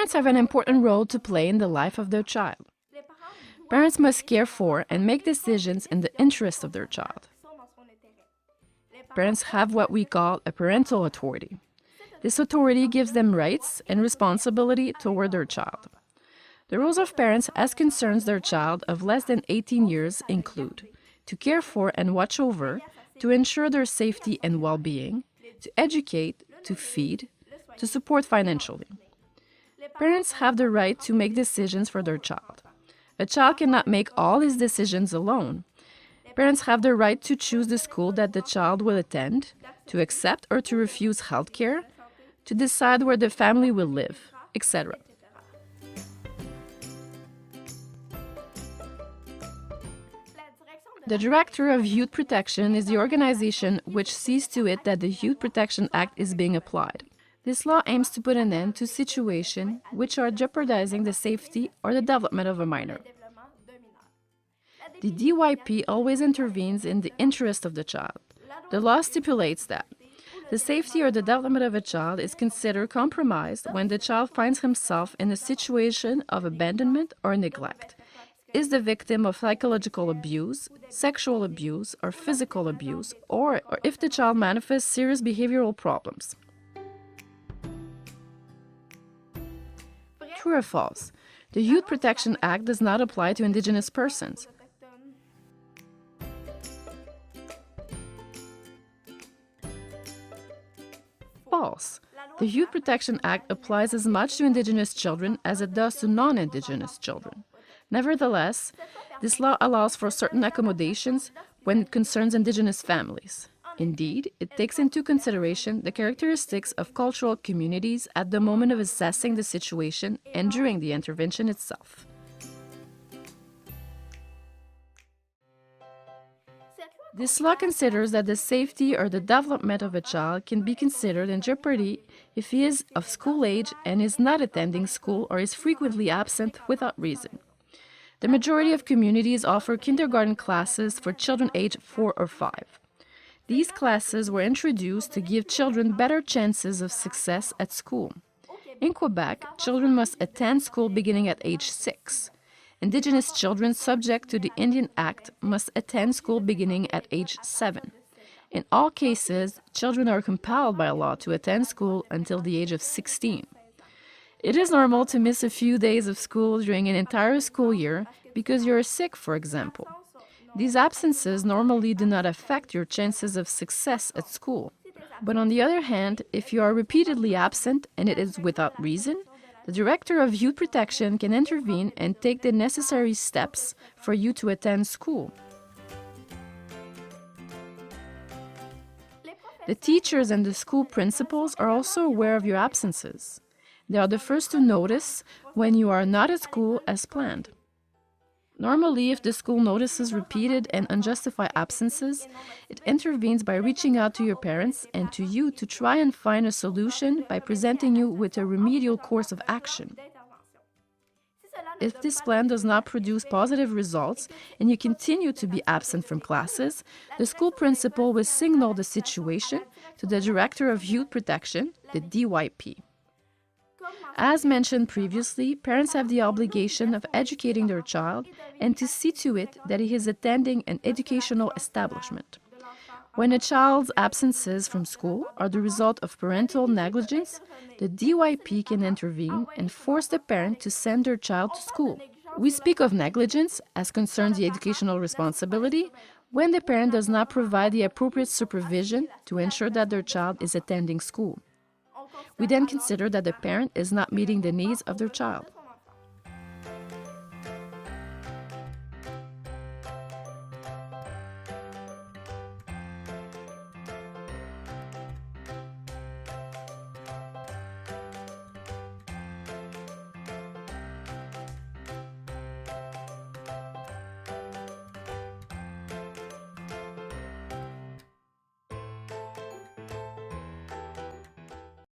Parents have an important role to play in the life of their child. Parents must care for and make decisions in the interest of their child. Parents have what we call a parental authority. This authority gives them rights and responsibility toward their child. The roles of parents as concerns their child of less than 18 years include to care for and watch over, to ensure their safety and well-being, to educate, to feed, to support financially. Parents have the right to make decisions for their child. A child cannot make all his decisions alone. Parents have the right to choose the school that the child will attend, to accept or to refuse health care, to decide where the family will live, etc. The Director of Youth Protection is the organization which sees to it that the Youth Protection Act is being applied. This law aims to put an end to situations which are jeopardizing the safety or the development of a minor. The DYP always intervenes in the interest of the child. The law stipulates that the safety or the development of a child is considered compromised when the child finds himself in a situation of abandonment or neglect, is the victim of psychological abuse, sexual abuse, or physical abuse, or if the child manifests serious behavioral problems. True or false? The Youth Protection Act does not apply to Indigenous persons. False. The Youth Protection Act applies as much to Indigenous children as it does to non-Indigenous children. Nevertheless, this law allows for certain accommodations when it concerns Indigenous families. Indeed, it takes into consideration the characteristics of cultural communities at the moment of assessing the situation and during the intervention itself. This law considers that the safety or the development of a child can be considered in jeopardy if he is of school age and is not attending school or is frequently absent without reason. The majority of communities offer kindergarten classes for children aged 4 or 5. These classes were introduced to give children better chances of success at school. In Quebec, children must attend school beginning at age 6. Indigenous children subject to the Indian Act must attend school beginning at age 7. In all cases, children are compelled by law to attend school until the age of 16. It is normal to miss a few days of school during an entire school year because you are sick, for example. These absences normally do not affect your chances of success at school. But on the other hand, if you are repeatedly absent and it is without reason, the Director of Youth Protection can intervene and take the necessary steps for you to attend school. The teachers and the school principals are also aware of your absences. They are the first to notice when you are not at school as planned. Normally, if the school notices repeated and unjustified absences, it intervenes by reaching out to your parents and to you to try and find a solution by presenting you with a remedial course of action. If this plan does not produce positive results and you continue to be absent from classes, the school principal will signal the situation to the Director of Youth Protection, the DYP. As mentioned previously, parents have the obligation of educating their child and to see to it that he is attending an educational establishment. When a child's absences from school are the result of parental negligence, the DYP can intervene and force the parent to send their child to school. We speak of negligence, as concerns the educational responsibility, when the parent does not provide the appropriate supervision to ensure that their child is attending school. We then consider that the parent is not meeting the needs of their child.